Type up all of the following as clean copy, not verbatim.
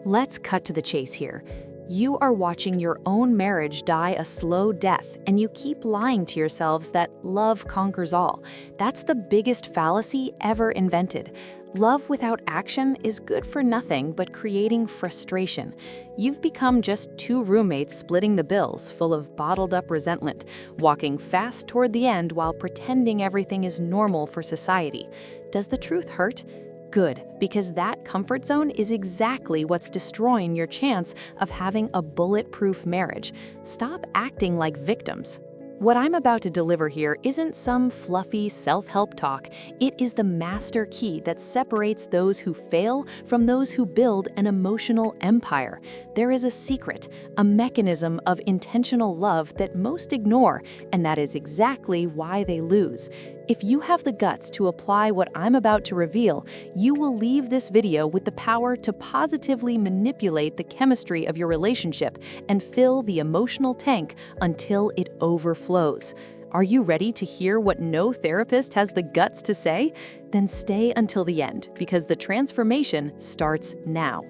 Let's cut to the chase here. You are watching your own marriage die a slow death, and you keep lying to yourselves that love conquers all. That's the biggest fallacy ever invented. Love without action is good for nothing but creating frustration. You've become just two roommates splitting the bills, full of bottled-up resentment, walking fast toward the end while pretending everything is normal for society. Does the truth hurt? Good, because that comfort zone is exactly what's destroying your chance of having a bulletproof marriage. Stop acting like victims. What I'm about to deliver here isn't some fluffy self-help talk. It is the master key that separates those who fail from those who build an emotional empire. There is a secret, a mechanism of intentional love that most ignore, and that is exactly why they lose. If you have the guts to apply what I'm about to reveal, you will leave this video with the power to positively manipulate the chemistry of your relationship and fill the emotional tank until it overflows. Are you ready to hear what no therapist has the guts to say? Then stay until the end, because the transformation starts now.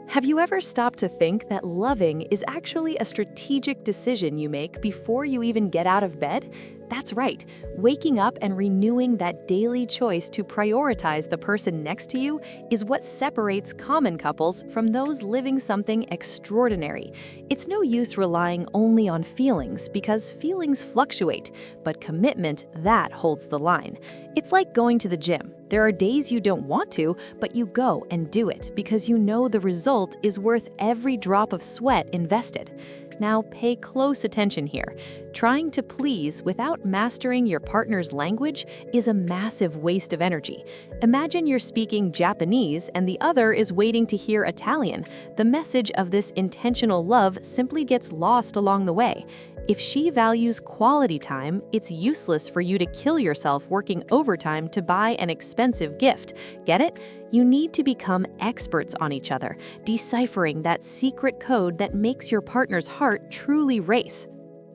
Have you ever stopped to think that loving is actually a strategic decision you make before you even get out of bed? That's right. Waking up and renewing that daily choice to prioritize the person next to you is what separates common couples from those living something extraordinary. It's no use relying only on feelings, because feelings fluctuate, but commitment, that holds the line. It's like going to the gym. There are days you don't want to, but you go and do it because you know the result is worth every drop of sweat invested. Now pay close attention here. Trying to please without mastering your partner's language is a massive waste of energy. Imagine you're speaking Japanese and the other is waiting to hear Italian. The message of this intentional love simply gets lost along the way. If she values quality time, it's useless for you to kill yourself working overtime to buy an expensive gift. Get it? You need to become experts on each other, deciphering that secret code that makes your partner's heart truly race.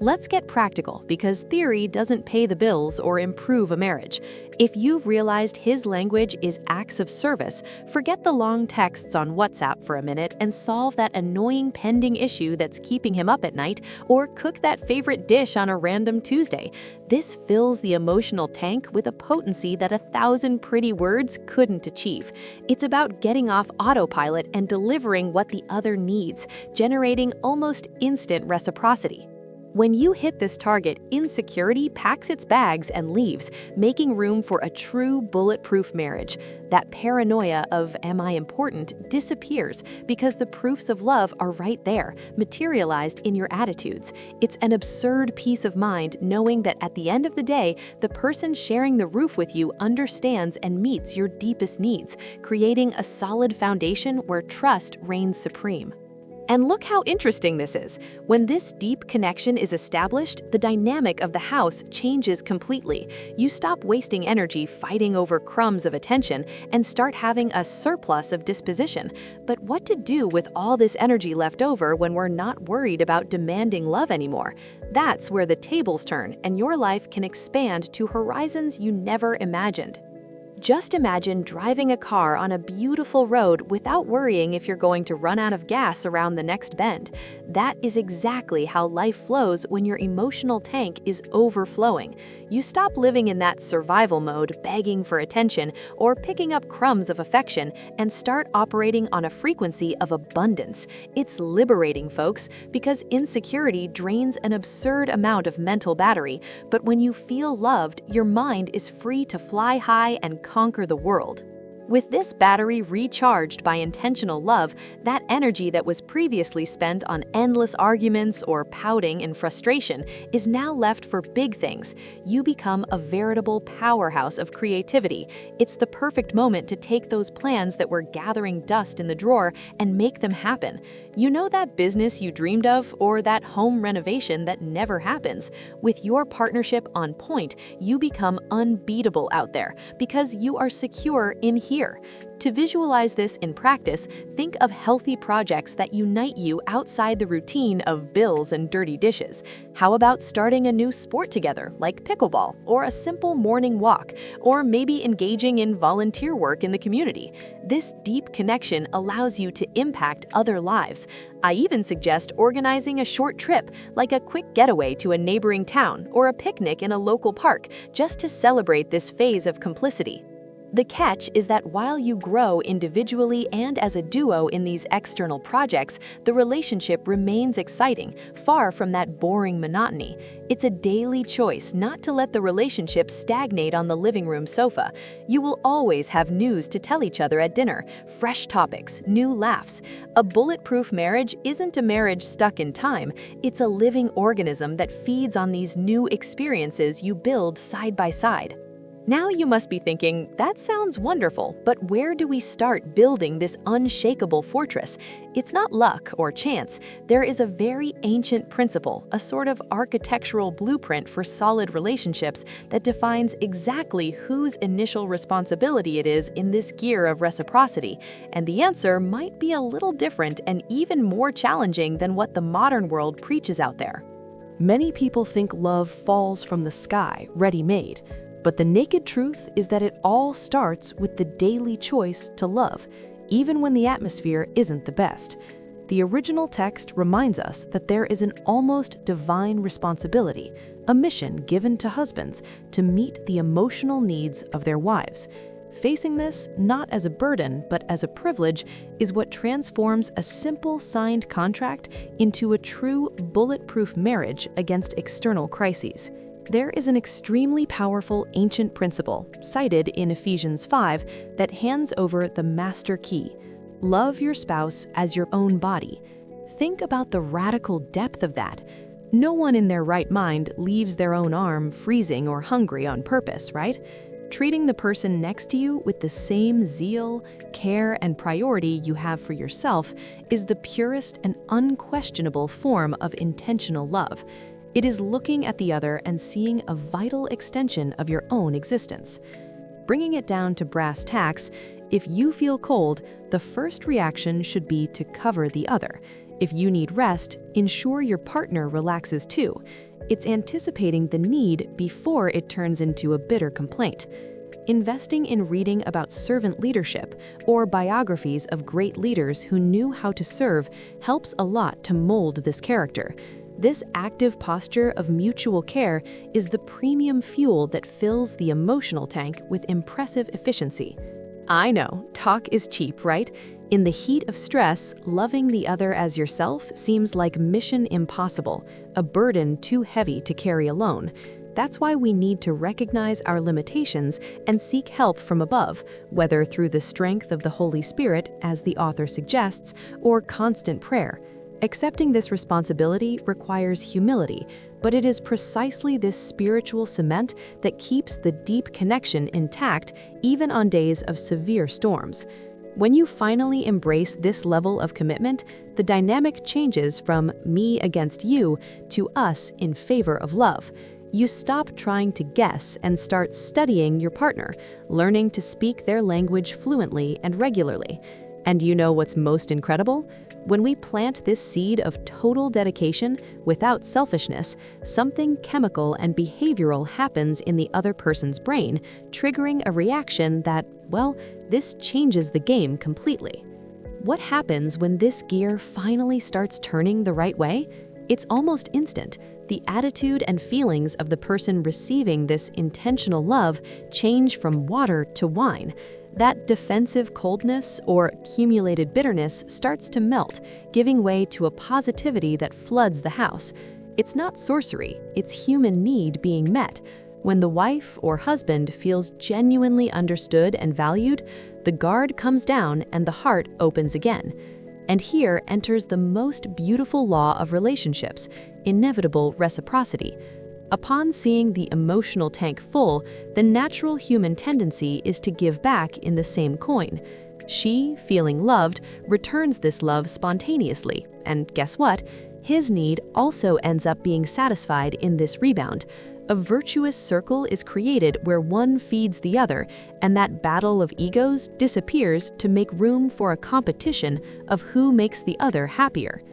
Let's get practical, because theory doesn't pay the bills or improve a marriage. If you've realized his language is acts of service, forget the long texts on WhatsApp for a minute and solve that annoying pending issue that's keeping him up at night, or cook that favorite dish on a random Tuesday. This fills the emotional tank with a potency that 1,000 pretty words couldn't achieve. It's about getting off autopilot and delivering what the other needs, generating almost instant reciprocity. When you hit this target, insecurity packs its bags and leaves, making room for a true bulletproof marriage. That paranoia of "am I important" disappears because the proofs of love are right there, materialized in your attitudes. It's an absurd peace of mind knowing that at the end of the day, the person sharing the roof with you understands and meets your deepest needs, creating a solid foundation where trust reigns supreme. And look how interesting this is. When this deep connection is established, the dynamic of the house changes completely. You stop wasting energy fighting over crumbs of attention and start having a surplus of disposition. But what to do with all this energy left over when we're not worried about demanding love anymore? That's where the tables turn and your life can expand to horizons you never imagined. Just imagine driving a car on a beautiful road without worrying if you're going to run out of gas around the next bend. That is exactly how life flows when your emotional tank is overflowing. You stop living in that survival mode, begging for attention or picking up crumbs of affection, and start operating on a frequency of abundance. It's liberating, folks, because insecurity drains an absurd amount of mental battery, but when you feel loved, your mind is free to fly high and conquer the world. With this battery recharged by intentional love, that energy that was previously spent on endless arguments or pouting in frustration is now left for big things. You become a veritable powerhouse of creativity. It's the perfect moment to take those plans that were gathering dust in the drawer and make them happen. You know that business you dreamed of, or that home renovation that never happens? With your partnership on point, you become unbeatable out there because you are secure in here. here. To visualize this in practice, think of healthy projects that unite you outside the routine of bills and dirty dishes. How about starting a new sport together, like pickleball, or a simple morning walk, or maybe engaging in volunteer work in the community? This deep connection allows you to impact other lives. I even suggest organizing a short trip, like a quick getaway to a neighboring town or a picnic in a local park, just to celebrate this phase of complicity. The catch is that while you grow individually and as a duo in these external projects, the relationship remains exciting, far from that boring monotony. It's a daily choice not to let the relationship stagnate on the living room sofa. You will always have news to tell each other at dinner, fresh topics, new laughs. A bulletproof marriage isn't a marriage stuck in time. It's a living organism that feeds on these new experiences you build side by side. Now you must be thinking, that sounds wonderful, but where do we start building this unshakable fortress? It's not luck or chance. There is a very ancient principle, a sort of architectural blueprint for solid relationships that defines exactly whose initial responsibility it is in this gear of reciprocity. And the answer might be a little different and even more challenging than what the modern world preaches out there. Many people think love falls from the sky, ready-made. But the naked truth is that it all starts with the daily choice to love, even when the atmosphere isn't the best. The original text reminds us that there is an almost divine responsibility, a mission given to husbands to meet the emotional needs of their wives. Facing this, not as a burden, but as a privilege, is what transforms a simple signed contract into a true bulletproof marriage against external crises. There is an extremely powerful ancient principle, cited in Ephesians 5, that hands over the master key. Love your spouse as your own body. Think about the radical depth of that. No one in their right mind leaves their own arm freezing or hungry on purpose, right? Treating the person next to you with the same zeal, care, and priority you have for yourself is the purest and unquestionable form of intentional love. It is looking at the other and seeing a vital extension of your own existence. Bringing it down to brass tacks, if you feel cold, the first reaction should be to cover the other. If you need rest, ensure your partner relaxes too. It's anticipating the need before it turns into a bitter complaint. Investing in reading about servant leadership or biographies of great leaders who knew how to serve helps a lot to mold this character. This active posture of mutual care is the premium fuel that fills the emotional tank with impressive efficiency. I know, talk is cheap, right? In the heat of stress, loving the other as yourself seems like mission impossible, a burden too heavy to carry alone. That's why we need to recognize our limitations and seek help from above, whether through the strength of the Holy Spirit, as the author suggests, or constant prayer. Accepting this responsibility requires humility, but it is precisely this spiritual cement that keeps the deep connection intact even on days of severe storms. When you finally embrace this level of commitment, the dynamic changes from me against you to us in favor of love. You stop trying to guess and start studying your partner, learning to speak their language fluently and regularly. And you know what's most incredible? When we plant this seed of total dedication without selfishness, something chemical and behavioral happens in the other person's brain, triggering a reaction that, well, this changes the game completely. What happens when this gear finally starts turning the right way? It's almost instant. The attitude and feelings of the person receiving this intentional love change from water to wine. That defensive coldness or accumulated bitterness starts to melt, giving way to a positivity that floods the house. It's not sorcery, it's human need being met. When the wife or husband feels genuinely understood and valued, the guard comes down and the heart opens again. And here enters the most beautiful law of relationships, inevitable reciprocity. Upon seeing the emotional tank full, the natural human tendency is to give back in the same coin. She, feeling loved, returns this love spontaneously, and guess what? His need also ends up being satisfied in this rebound. A virtuous circle is created where one feeds the other, and that battle of egos disappears to make room for a competition of who makes the other happier.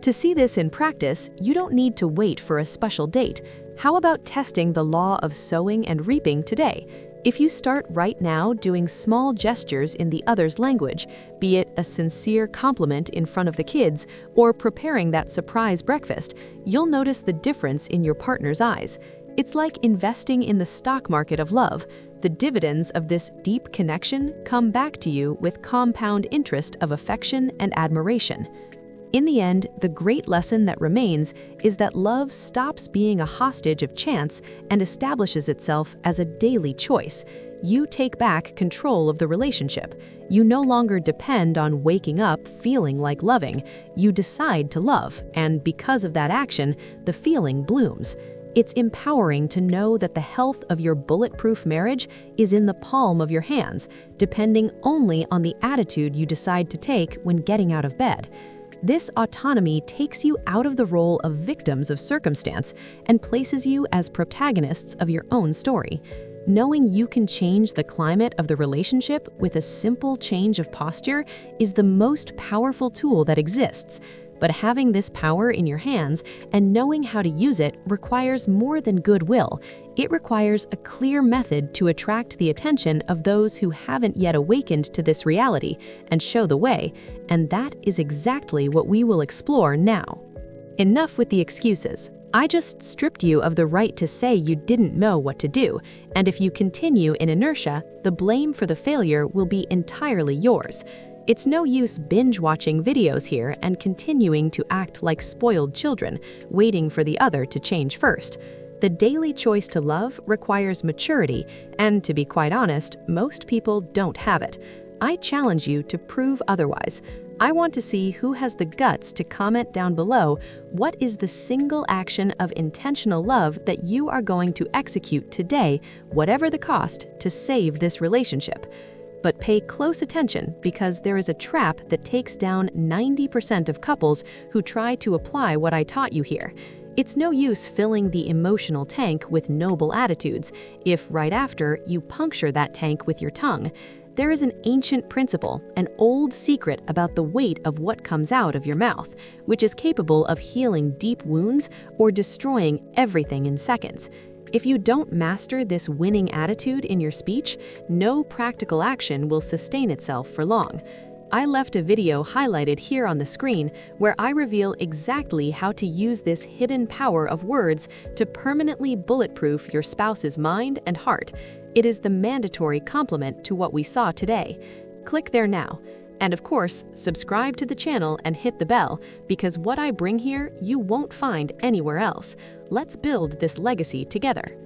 To see this in practice, you don't need to wait for a special date. How about testing the law of sowing and reaping today? If you start right now doing small gestures in the other's language, be it a sincere compliment in front of the kids or preparing that surprise breakfast, you'll notice the difference in your partner's eyes. It's like investing in the stock market of love. The dividends of this deep connection come back to you with compound interest of affection and admiration. In the end, the great lesson that remains is that love stops being a hostage of chance and establishes itself as a daily choice. You take back control of the relationship. You no longer depend on waking up feeling like loving. You decide to love, and because of that action, the feeling blooms. It's empowering to know that the health of your bulletproof marriage is in the palm of your hands, depending only on the attitude you decide to take when getting out of bed. This autonomy takes you out of the role of victims of circumstance and places you as protagonists of your own story. Knowing you can change the climate of the relationship with a simple change of posture is the most powerful tool that exists. But having this power in your hands and knowing how to use it requires more than goodwill. It requires a clear method to attract the attention of those who haven't yet awakened to this reality and show the way, and that is exactly what we will explore now. Enough with the excuses. I just stripped you of the right to say you didn't know what to do, and if you continue in inertia, the blame for the failure will be entirely yours. It's no use binge-watching videos here and continuing to act like spoiled children, waiting for the other to change first. The daily choice to love requires maturity, and to be quite honest, most people don't have it. I challenge you to prove otherwise. I want to see who has the guts to comment down below what is the single action of intentional love that you are going to execute today, whatever the cost, to save this relationship. But pay close attention because there is a trap that takes down 90% of couples who try to apply what I taught you here. It's no use filling the emotional tank with noble attitudes if right after you puncture that tank with your tongue. There is an ancient principle, an old secret about the weight of what comes out of your mouth, which is capable of healing deep wounds or destroying everything in seconds. If you don't master this winning attitude in your speech, no practical action will sustain itself for long. I left a video highlighted here on the screen where I reveal exactly how to use this hidden power of words to permanently bulletproof your spouse's mind and heart. It is the mandatory complement to what we saw today. Click there now. And of course, subscribe to the channel and hit the bell, because what I bring here you won't find anywhere else. Let's build this legacy together.